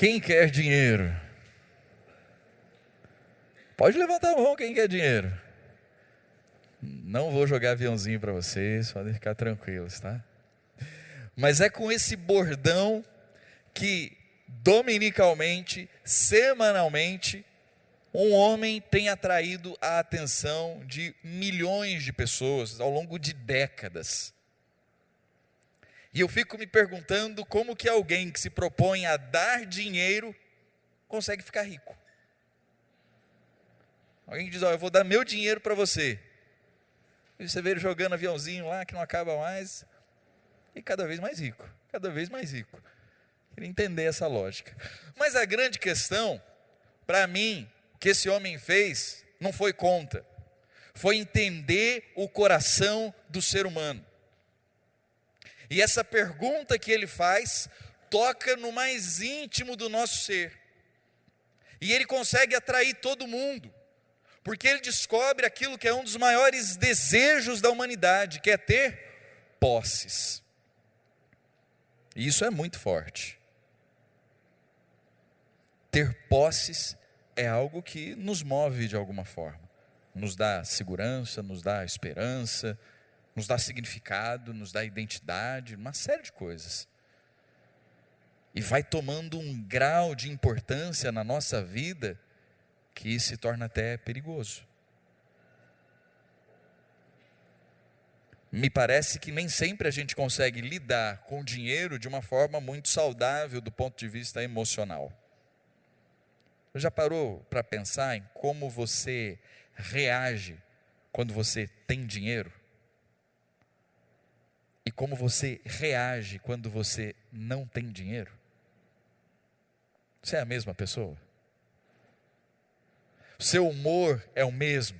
Quem quer dinheiro? Pode levantar a mão quem quer dinheiro. Não vou jogar aviãozinho para vocês, podem ficar tranquilos, tá? Mas é com esse bordão que dominicalmente, semanalmente, um homem tem atraído a atenção de milhões de pessoas ao longo de décadas. E eu fico me perguntando como que alguém que se propõe a dar dinheiro consegue ficar rico. Alguém que diz, eu vou dar meu dinheiro para você. E você vê ele jogando aviãozinho lá, que não acaba mais, e cada vez mais rico, cada vez mais rico. Queria entender essa lógica. Mas a grande questão, para mim, que esse homem fez, não foi conta, foi entender o coração do ser humano. E essa pergunta que ele faz, toca no mais íntimo do nosso ser. E ele consegue atrair todo mundo, porque ele descobre aquilo que é um dos maiores desejos da humanidade, que é ter posses. E isso é muito forte. Ter posses é algo que nos move de alguma forma, nos dá segurança, nos dá esperança, nos dá significado, nos dá identidade, uma série de coisas. E vai tomando um grau de importância na nossa vida que se torna até perigoso. Me parece que nem sempre a gente consegue lidar com o dinheiro de uma forma muito saudável do ponto de vista emocional. Já parou para pensar em como você reage quando você tem dinheiro? E como você reage quando você não tem dinheiro? Você é a mesma pessoa? O seu humor é o mesmo?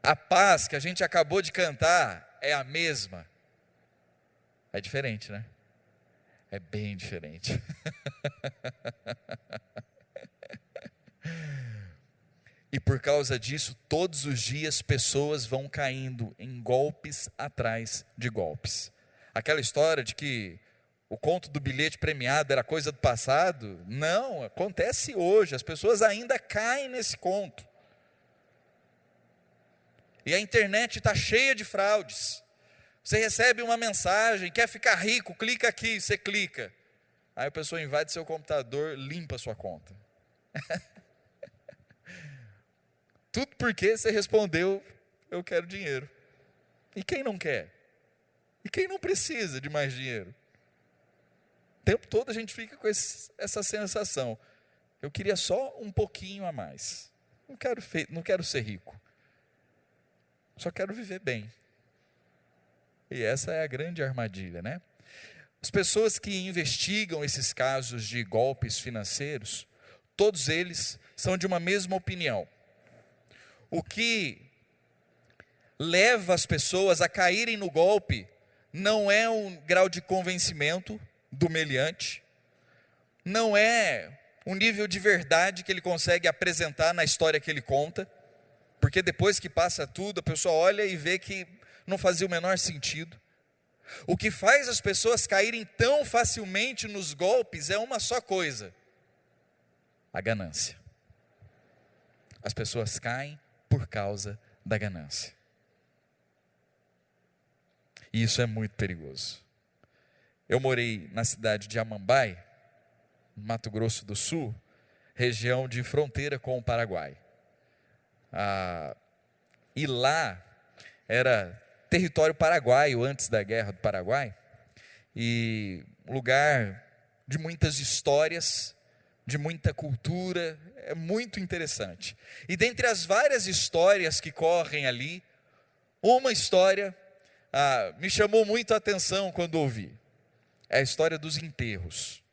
A paz que a gente acabou de cantar é a mesma? É diferente, né? É bem diferente. E por causa disso, todos os dias pessoas vão caindo em golpes atrás de golpes. Aquela história de que o conto do bilhete premiado era coisa do passado, não, acontece hoje, as pessoas ainda caem nesse conto. E a internet está cheia de fraudes. Você recebe uma mensagem, quer ficar rico, clica aqui, você clica. Aí a pessoa invade seu computador, limpa sua conta. Tudo porque você respondeu, eu quero dinheiro. E quem não quer? E quem não precisa de mais dinheiro? O tempo todo a gente fica com essa sensação. Eu queria só um pouquinho a mais. Não quero ser rico. Só quero viver bem. E essa é a grande armadilha, né? As pessoas que investigam esses casos de golpes financeiros, todos eles são de uma mesma opinião. O que leva as pessoas a caírem no golpe não é um grau de convencimento do meliante, não é um nível de verdade que ele consegue apresentar na história que ele conta, porque depois que passa tudo, a pessoa olha e vê que não fazia o menor sentido. O que faz as pessoas caírem tão facilmente nos golpes é uma só coisa: a ganância. As pessoas caem por causa da ganância. E isso é muito perigoso. Eu morei na cidade de Amambai, Mato Grosso do Sul, região de fronteira com o Paraguai. E lá era território paraguaio antes da Guerra do Paraguai, e lugar de muitas histórias, de muita cultura, é muito interessante. E dentre as várias histórias que correm ali, uma história me chamou muito a atenção quando ouvi. É a história dos enterros.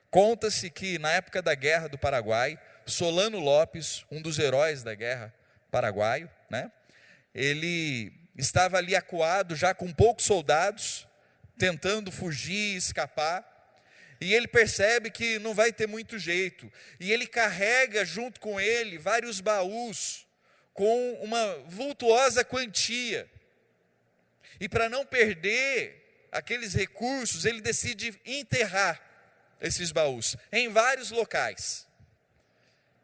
Conta-se que na época da Guerra do Paraguai, Solano Lopes, um dos heróis da Guerra paraguaio, né? Ele estava ali acuado, já com poucos soldados, tentando fugir, escapar, e ele percebe que não vai ter muito jeito, e ele carrega junto com ele vários baús, com uma vultuosa quantia, e para não perder aqueles recursos, ele decide enterrar esses baús em vários locais.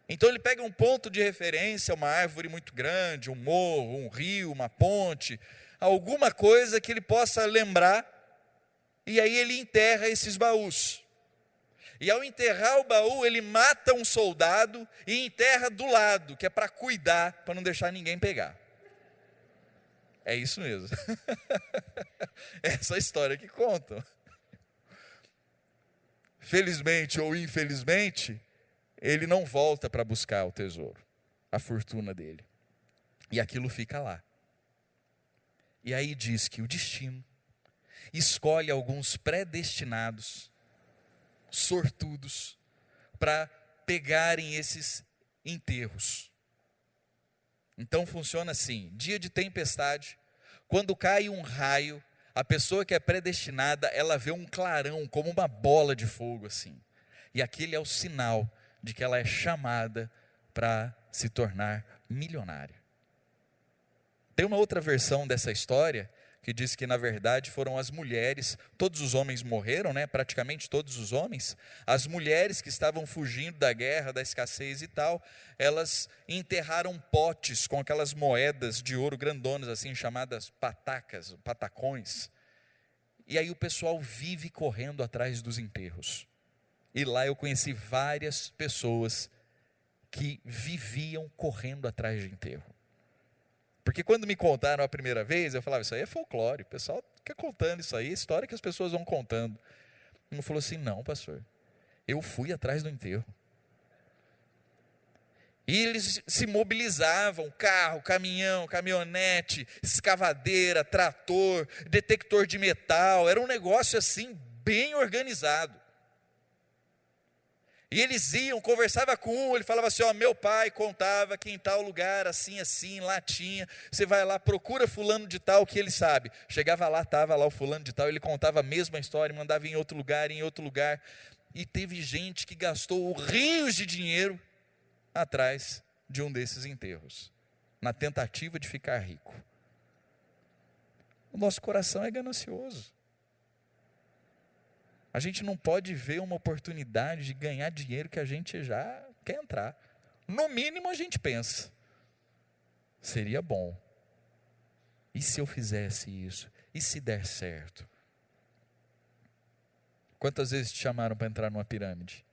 Então ele pega um ponto de referência, uma árvore muito grande, um morro, um rio, uma ponte, alguma coisa que ele possa lembrar, e aí ele enterra esses baús. E ao enterrar o baú, ele mata um soldado e enterra do lado, que é para cuidar, para não deixar ninguém pegar. É isso mesmo. Essa é a história que contam. Felizmente ou infelizmente, ele não volta para buscar o tesouro, a fortuna dele. E aquilo fica lá. E aí diz que o destino escolhe alguns predestinados, sortudos, para pegarem esses enterros. Então funciona assim: dia de tempestade, quando cai um raio, a pessoa que é predestinada, ela vê um clarão, como uma bola de fogo assim. E aquele é o sinal de que ela é chamada para se tornar milionária. Tem uma outra versão dessa história, que diz que na verdade foram as mulheres, todos os homens morreram, praticamente todos os homens, as mulheres que estavam fugindo da guerra, da escassez e tal, elas enterraram potes com aquelas moedas de ouro grandonas assim, chamadas patacas, patacões, e aí o pessoal vive correndo atrás dos enterros, e lá eu conheci várias pessoas que viviam correndo atrás de enterro. Porque quando me contaram a primeira vez, eu falava, isso aí é folclore, o pessoal fica contando isso aí, história que as pessoas vão contando. Um falou assim, não pastor, eu fui atrás do enterro. E eles se mobilizavam, carro, caminhão, caminhonete, escavadeira, trator, detector de metal, era um negócio assim, bem organizado. E eles iam, conversava com um, ele falava assim, meu pai contava que em tal lugar, assim, assim, lá tinha, você vai lá, procura fulano de tal que ele sabe. Chegava lá, estava lá o fulano de tal, ele contava a mesma história, mandava em outro lugar, e teve gente que gastou rios de dinheiro atrás de um desses enterros, na tentativa de ficar rico. O nosso coração é ganancioso. A gente não pode ver uma oportunidade de ganhar dinheiro que a gente já quer entrar. No mínimo a gente pensa, seria bom. E se eu fizesse isso? E se der certo? Quantas vezes te chamaram para entrar numa pirâmide?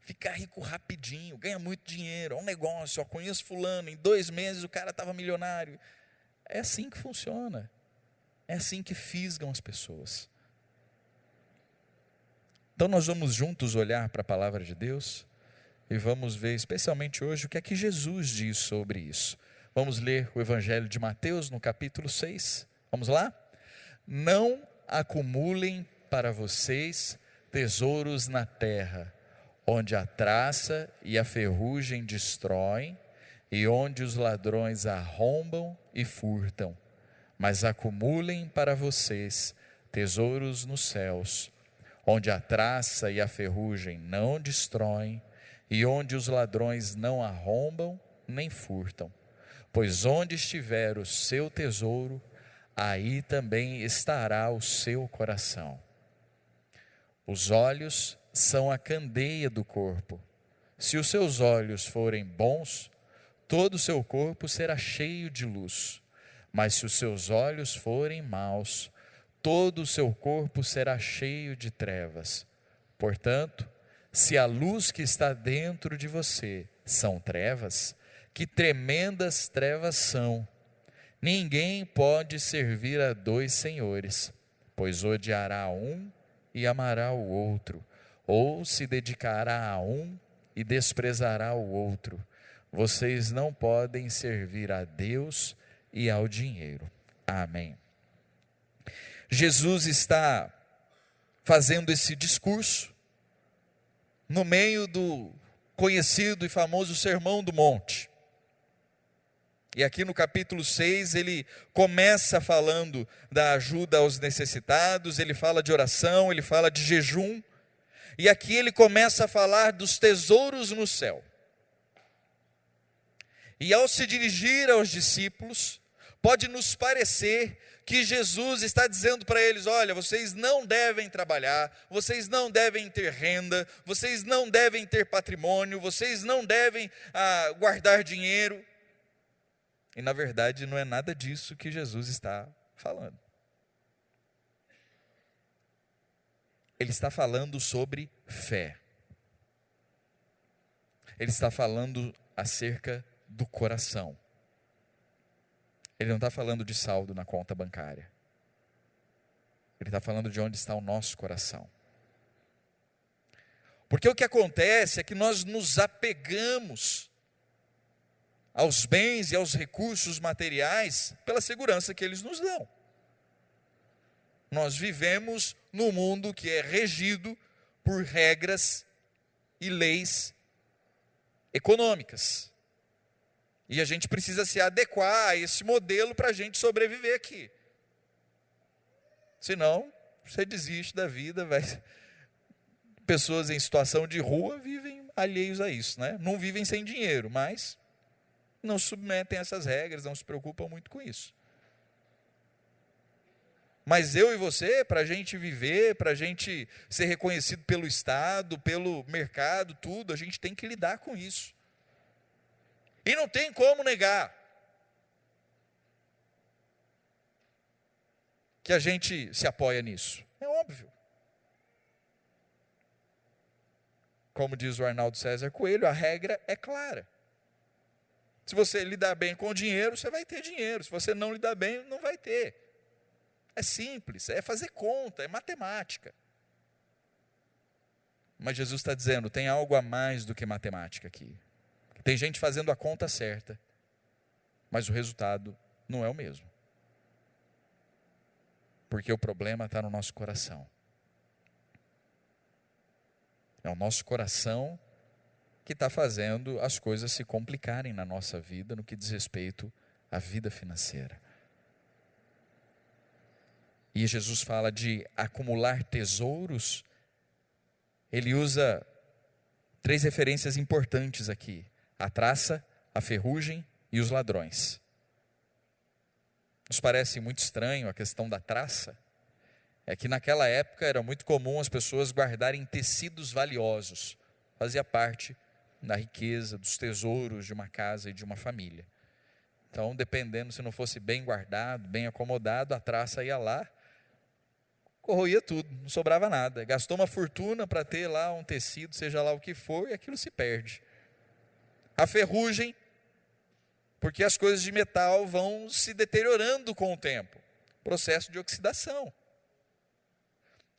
Ficar rico rapidinho, ganha muito dinheiro, é um negócio, conheço fulano, em 2 meses o cara estava milionário. É assim que funciona. É assim que fisgam as pessoas. Então nós vamos juntos olhar para a palavra de Deus e vamos ver especialmente hoje o que é que Jesus diz sobre isso. Vamos ler o Evangelho de Mateus no capítulo 6. Vamos lá? Não acumulem para vocês tesouros na terra, onde a traça e a ferrugem destroem e onde os ladrões arrombam e furtam. Mas acumulem para vocês tesouros nos céus, onde a traça e a ferrugem não destroem, e onde os ladrões não arrombam nem furtam. Pois onde estiver o seu tesouro, aí também estará o seu coração. Os olhos são a candeia do corpo. Se os seus olhos forem bons, todo o seu corpo será cheio de luz. Mas se os seus olhos forem maus, todo o seu corpo será cheio de trevas. Portanto, se a luz que está dentro de você são trevas, que tremendas trevas são! Ninguém pode servir a 2 senhores, pois odiará um e amará o outro, ou se dedicará a um e desprezará o outro. Vocês não podem servir a Deus e ao dinheiro. Amém. Jesus está fazendo esse discurso no meio do conhecido e famoso Sermão do Monte. E aqui no capítulo 6 ele começa falando da ajuda aos necessitados, ele fala de oração, ele fala de jejum, e aqui ele começa a falar dos tesouros no céu. E ao se dirigir aos discípulos, Pode nos parecer que Jesus está dizendo para eles: olha, vocês não devem trabalhar, vocês não devem ter renda, vocês não devem ter patrimônio, vocês não devem guardar dinheiro. E na verdade não é nada disso que Jesus está falando. Ele está falando sobre fé. Ele está falando acerca do coração. Ele não está falando de saldo na conta bancária. Ele está falando de onde está o nosso coração. Porque o que acontece é que nós nos apegamos aos bens e aos recursos materiais pela segurança que eles nos dão. Nós vivemos num mundo que é regido por regras e leis econômicas. E a gente precisa se adequar a esse modelo para a gente sobreviver aqui. Senão, você desiste da vida. Pessoas em situação de rua vivem alheios a isso, né? Não vivem sem dinheiro, mas não submetem a essas regras, não se preocupam muito com isso. Mas eu e você, para a gente viver, para a gente ser reconhecido pelo Estado, pelo mercado, tudo, a gente tem que lidar com isso. E não tem como negar que a gente se apoia nisso. É óbvio. Como diz o Arnaldo César Coelho, a regra é clara. Se você lidar bem com o dinheiro, você vai ter dinheiro. Se você não lidar bem, não vai ter. É simples, é fazer conta, é matemática. Mas Jesus está dizendo, tem algo a mais do que matemática aqui. Tem gente fazendo a conta certa, mas o resultado não é o mesmo. Porque o problema está no nosso coração. É o nosso coração que está fazendo as coisas se complicarem na nossa vida, no que diz respeito à vida financeira. E Jesus fala de acumular tesouros. Ele usa 3 referências importantes aqui: a traça, a ferrugem e os ladrões. Nos parece muito estranho a questão da traça. É que naquela época era muito comum as pessoas guardarem tecidos valiosos. Fazia parte da riqueza, dos tesouros de uma casa e de uma família. Então, dependendo, se não fosse bem guardado, bem acomodado, a traça ia lá, corroía tudo, não sobrava nada. Gastou uma fortuna para ter lá um tecido, seja lá o que for, e aquilo se perde. A ferrugem, porque as coisas de metal vão se deteriorando com o tempo. Processo de oxidação.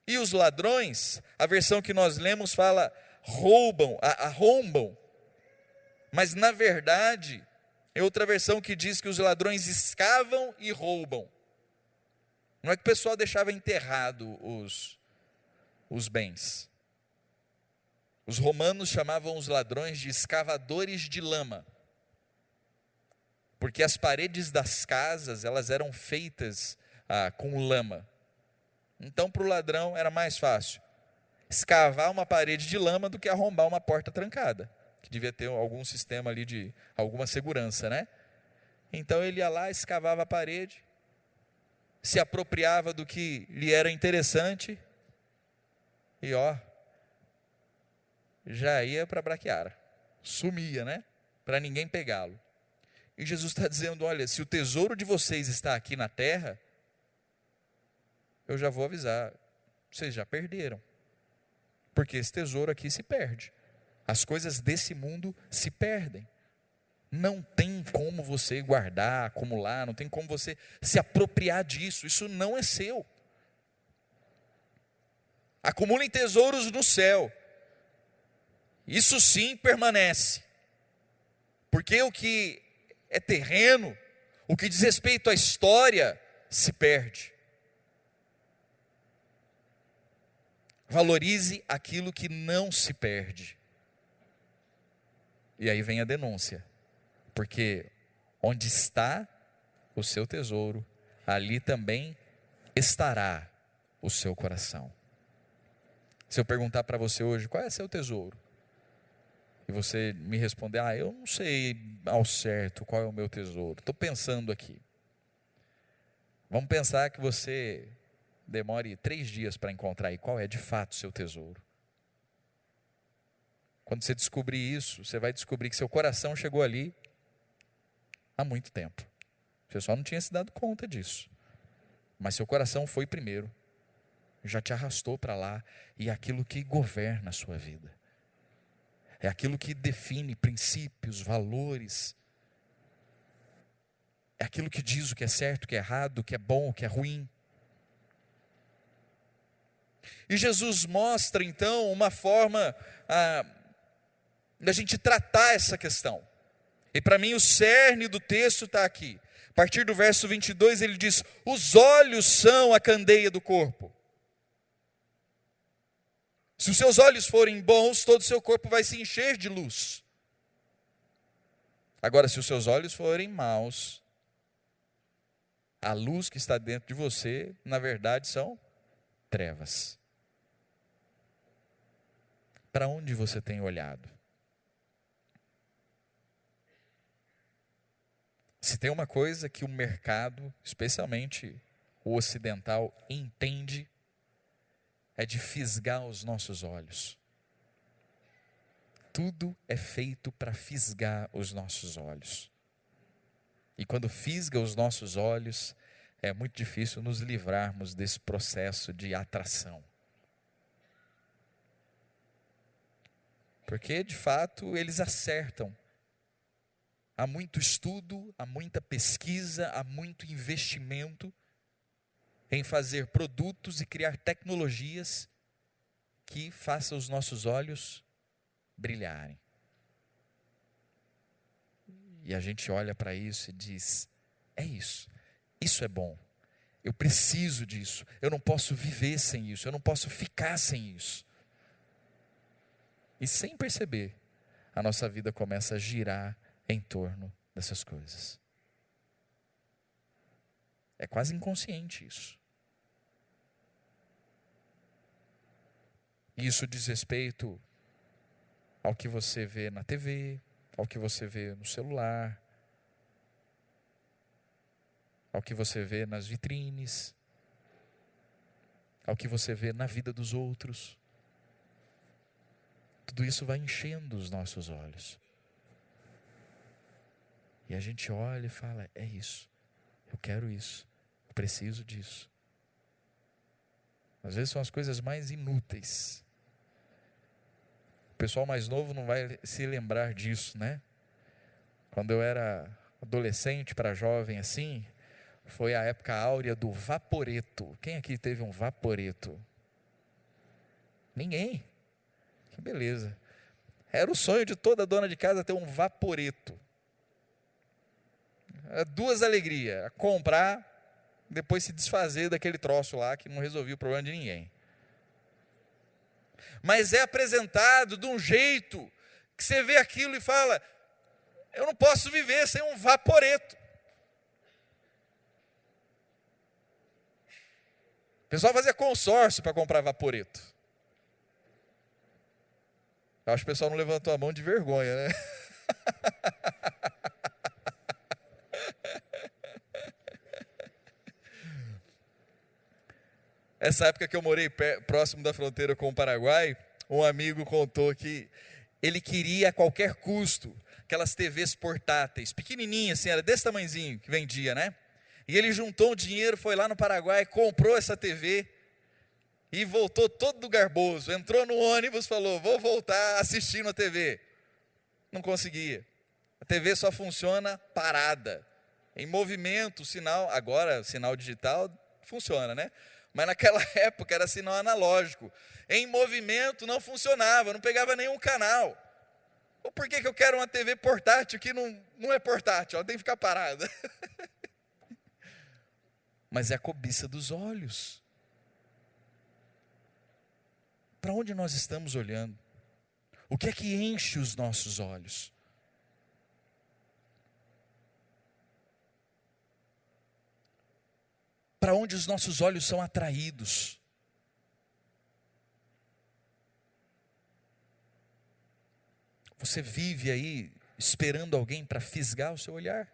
E os ladrões, a versão que nós lemos fala roubam, arrombam. Mas na verdade, é outra versão que diz que os ladrões escavam e roubam. Não é que o pessoal deixava enterrado os bens. Os romanos chamavam os ladrões de escavadores de lama. Porque as paredes das casas, elas eram feitas com lama. Então, para o ladrão era mais fácil escavar uma parede de lama do que arrombar uma porta trancada, que devia ter algum sistema ali de alguma segurança, né? Então ele ia lá, escavava a parede, se apropriava do que lhe era interessante e já ia para a braquiara, sumia, né? Para ninguém pegá-lo. E Jesus está dizendo, olha, se o tesouro de vocês está aqui na terra, eu já vou avisar, vocês já perderam. Porque esse tesouro aqui se perde. As coisas desse mundo se perdem. Não tem como você guardar, acumular, não tem como você se apropriar disso. Isso não é seu. Acumulem tesouros no céu. Isso sim permanece. Porque o que é terreno, o que diz respeito à história, se perde. Valorize aquilo que não se perde. E aí vem a denúncia. Porque onde está o seu tesouro, ali também estará o seu coração. Se eu perguntar para você hoje, qual é seu tesouro? E você me responder, eu não sei ao certo qual é o meu tesouro. Estou pensando aqui. Vamos pensar que você demore 3 dias para encontrar aí qual é de fato o seu tesouro. Quando você descobrir isso, você vai descobrir que seu coração chegou ali há muito tempo. Você só não tinha se dado conta disso. Mas seu coração foi primeiro. Já te arrastou para lá. E é aquilo que governa a sua vida. É aquilo que define princípios, valores. É aquilo que diz o que é certo, o que é errado, o que é bom, o que é ruim. E Jesus mostra então uma forma da gente tratar essa questão. E para mim o cerne do texto está aqui. A partir do verso 22 ele diz: os olhos são a candeia do corpo. Se os seus olhos forem bons, todo o seu corpo vai se encher de luz. Agora, se os seus olhos forem maus, a luz que está dentro de você, na verdade, são trevas. Para onde você tem olhado? Se tem uma coisa que o mercado, especialmente o ocidental, entende, é de fisgar os nossos olhos. Tudo é feito para fisgar os nossos olhos. E quando fisga os nossos olhos, é muito difícil nos livrarmos desse processo de atração. Porque, de fato, eles acertam. Há muito estudo, há muita pesquisa, há muito investimento em fazer produtos e criar tecnologias que façam os nossos olhos brilharem. E a gente olha para isso e diz: é isso, isso é bom, eu preciso disso, eu não posso viver sem isso, eu não posso ficar sem isso. E sem perceber, a nossa vida começa a girar em torno dessas coisas. É quase inconsciente isso. Isso diz respeito ao que você vê na TV, ao que você vê no celular, ao que você vê nas vitrines, ao que você vê na vida dos outros. Tudo isso vai enchendo os nossos olhos. E a gente olha e fala: é isso, eu quero isso, eu preciso disso. Às vezes são as coisas mais inúteis. O pessoal mais novo não vai se lembrar disso, né? Quando eu era adolescente para jovem assim, foi a época áurea do vaporeto. Quem aqui teve um vaporeto? Ninguém. Que beleza. Era o sonho de toda dona de casa ter um vaporeto. Era 2 alegrias: comprar, depois se desfazer daquele troço lá que não resolvia o problema de ninguém. Mas é apresentado de um jeito que você vê aquilo e fala: eu não posso viver sem um vaporeto. O pessoal fazia consórcio para comprar vaporeto. Eu acho que o pessoal não levantou a mão de vergonha, né? Essa época que eu morei próximo da fronteira com o Paraguai, um amigo contou que ele queria a qualquer custo aquelas TVs portáteis, pequenininhas assim, era desse tamanhozinho que vendia, né? E ele juntou um dinheiro, foi lá no Paraguai, comprou essa TV e voltou todo garboso. Entrou no ônibus, falou: vou voltar assistindo a TV. Não conseguia. A TV só funciona parada. Em movimento, o sinal, agora sinal digital funciona, né? Mas naquela época era sinal analógico. Em movimento não funcionava, não pegava nenhum canal. Ou por que eu quero uma TV portátil que não é portátil? Ela tem que ficar parada. Mas é a cobiça dos olhos. Para onde nós estamos olhando? O que é que enche os nossos olhos? Para onde os nossos olhos são atraídos? Você vive aí esperando alguém para fisgar o seu olhar?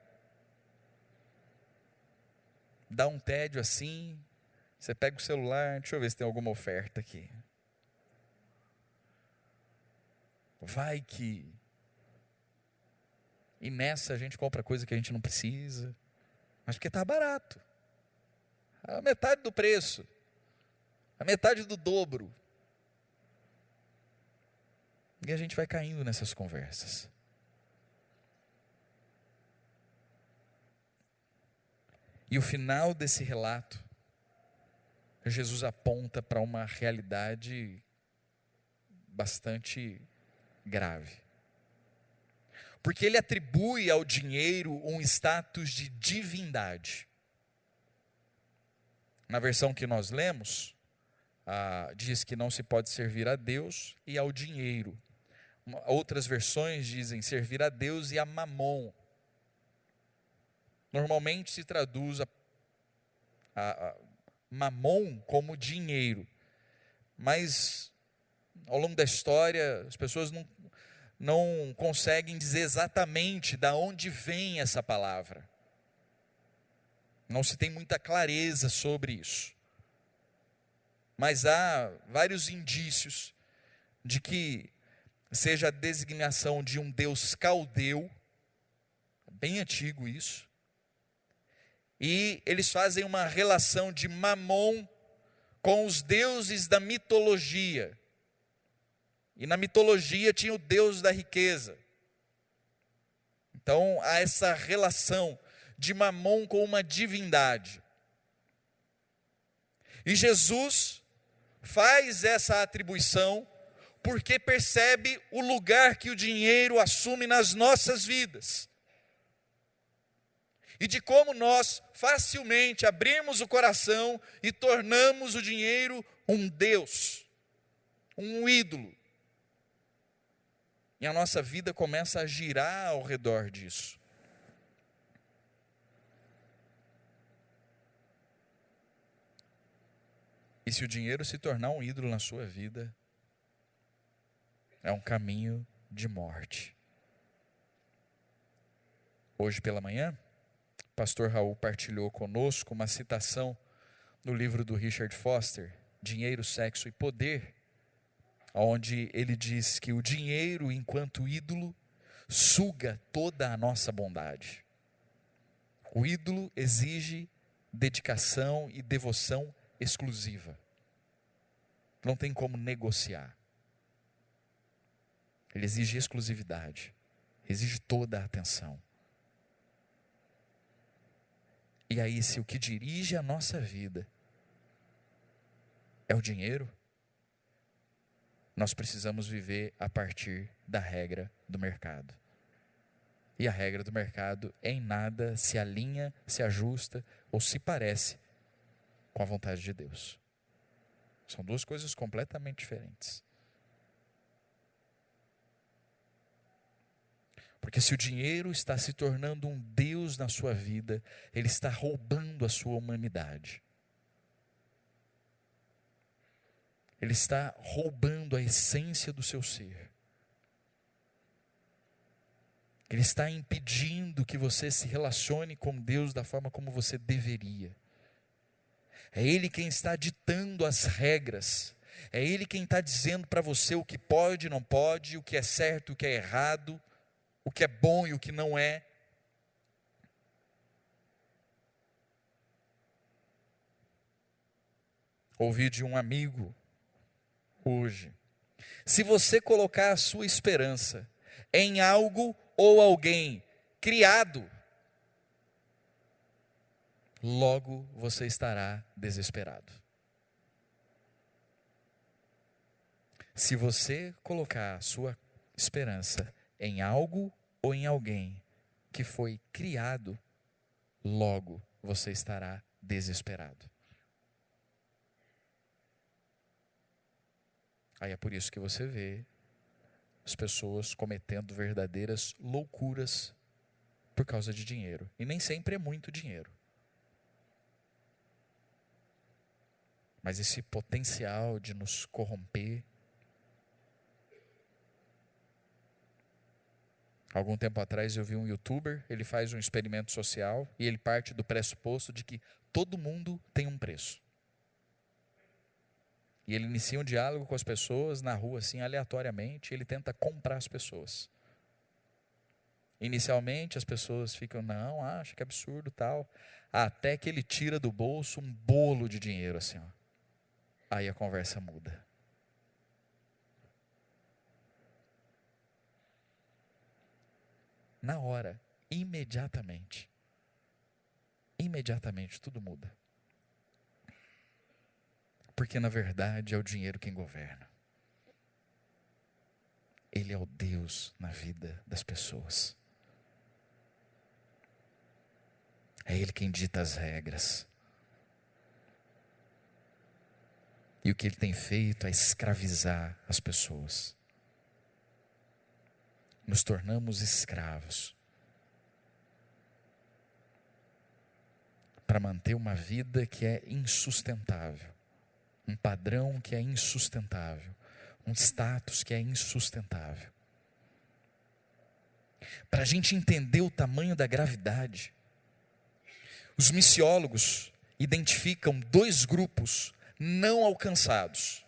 dá um tédio assim, você pega o celular, deixa eu ver se tem alguma oferta aqui. Vai que... E nessa a gente compra coisa que a gente não precisa, mas porque está barato. A metade do preço, a metade do dobro. E a gente vai caindo nessas conversas. E o final desse relato, Jesus aponta para uma realidade bastante grave. Porque ele atribui ao dinheiro um status de divindade. Na versão que nós lemos, diz que não se pode servir a Deus e ao dinheiro. Outras versões dizem servir a Deus e a Mamon. Normalmente se traduz a Mamon como dinheiro. Mas ao longo da história as pessoas não conseguem dizer exatamente de onde vem essa palavra. Não se tem muita clareza sobre isso. Mas há vários indícios de que seja a designação de um deus caldeu, bem antigo isso, e eles fazem uma relação de Mamon com os deuses da mitologia. E na mitologia tinha o deus da riqueza. Então há essa relação de Mamon com uma divindade. E Jesus faz essa atribuição porque percebe o lugar que o dinheiro assume nas nossas vidas. E de como nós facilmente abrimos o coração e tornamos o dinheiro um Deus, um ídolo. E a nossa vida começa a girar ao redor disso. E se o dinheiro se tornar um ídolo na sua vida, é um caminho de morte. Hoje pela manhã, o pastor Raul partilhou conosco uma citação no livro do Richard Foster, Dinheiro, Sexo e Poder, onde ele diz que o dinheiro, enquanto ídolo, suga toda a nossa bondade. O ídolo exige dedicação e devoção exclusiva. Não tem como negociar. Ele exige exclusividade, exige toda a atenção. E aí, se o que dirige a nossa vida é o dinheiro, nós precisamos viver a partir da regra do mercado. E a regra do mercado em nada se alinha, se ajusta ou se parece com a vontade de Deus. São duas coisas completamente diferentes. Porque se o dinheiro está se tornando um Deus na sua vida, ele está roubando a sua humanidade. Ele está roubando a essência do seu ser. Ele está impedindo que você se relacione com Deus da forma como você deveria. É Ele quem está ditando as regras. É Ele quem está dizendo para você o que pode e não pode, o que é certo e o que é errado, o que é bom e o que não é. Ouvi de um amigo hoje: se você colocar a sua esperança em algo ou alguém criado, logo você estará desesperado. Se você colocar a sua esperança em algo ou em alguém que foi criado, logo você estará desesperado. Aí é por isso que você vê as pessoas cometendo verdadeiras loucuras por causa de dinheiro. E nem sempre é muito dinheiro. Mas esse potencial de nos corromper, Algum tempo atrás eu vi um youtuber, ele faz um experimento social e ele parte do pressuposto de que todo mundo tem um preço. E ele inicia um diálogo com as pessoas na rua, assim, aleatoriamente, e ele tenta comprar as pessoas. Inicialmente as pessoas ficam, não, acha que absurdo, tal. Até que ele tira do bolso um bolo de dinheiro, assim, ó. Aí a conversa muda. Na hora, imediatamente. Imediatamente tudo muda. Porque na verdade é o dinheiro quem governa. Ele é o Deus na vida das pessoas. É Ele quem dita as regras. E o que Ele tem feito é escravizar as pessoas. Nos tornamos escravos. Para manter uma vida que é insustentável. Um padrão que é insustentável. Um status que é insustentável. Para a gente entender o tamanho da gravidade, os missiólogos identificam 2 grupos não alcançados.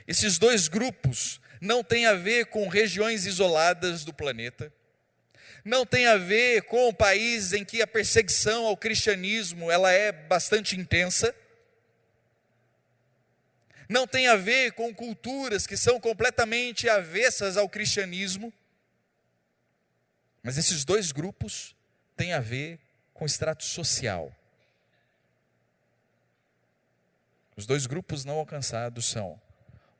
Esses 2 grupos não têm a ver com regiões isoladas do planeta, não tem a ver com países em que a perseguição ao cristianismo ela é bastante intensa, não tem a ver com culturas que são completamente avessas ao cristianismo, mas esses 2 grupos têm a ver com extrato social. Os 2 grupos não alcançados são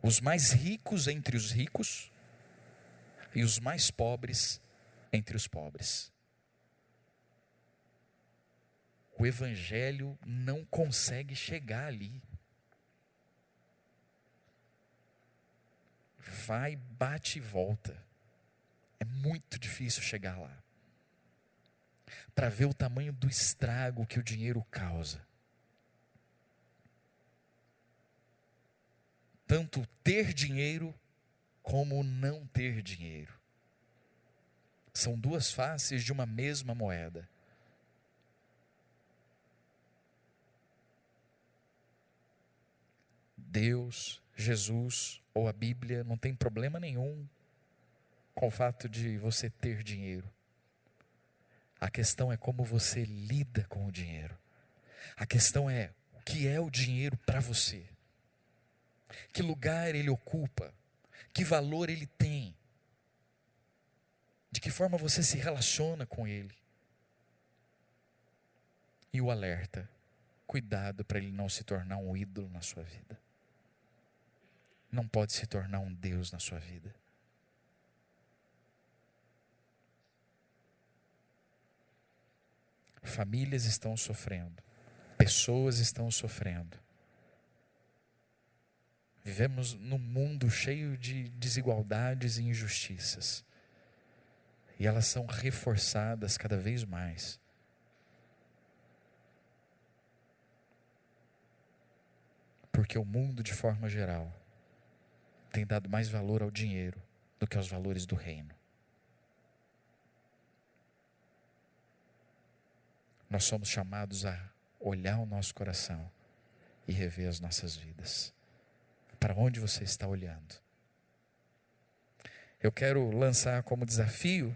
os mais ricos entre os ricos e os mais pobres entre os pobres. O evangelho não consegue chegar ali. Vai, bate e volta. É muito difícil chegar lá. Para ver o tamanho do estrago que o dinheiro causa. Tanto ter dinheiro como não ter dinheiro. São 2 faces de uma mesma moeda. Deus, Jesus ou a Bíblia não tem problema nenhum com o fato de você ter dinheiro. A questão é como você lida com o dinheiro. A questão é o que é o dinheiro para você. Que lugar ele ocupa? Que valor ele tem? De que forma você se relaciona com ele? E o alerta, cuidado para ele não se tornar um ídolo na sua vida. Não pode se tornar um Deus na sua vida. Famílias estão sofrendo, pessoas estão sofrendo. Vivemos num mundo cheio de desigualdades e injustiças. E elas são reforçadas cada vez mais. Porque o mundo, de forma geral, tem dado mais valor ao dinheiro do que aos valores do reino. Nós somos chamados a olhar o nosso coração e rever as nossas vidas. Para onde você está olhando? Eu quero lançar como desafio,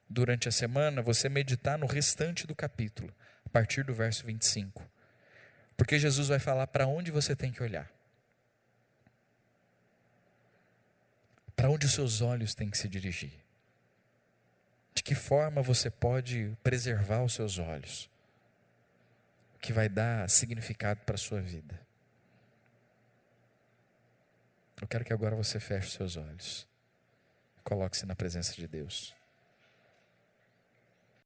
durante a semana, você meditar no restante do capítulo, a partir do verso 25. Porque Jesus vai falar para onde você tem que olhar. Para onde os seus olhos têm que se dirigir. De que forma você pode preservar os seus olhos. Que vai dar significado para a sua vida. Eu quero que agora você feche os seus olhos. Coloque-se na presença de Deus.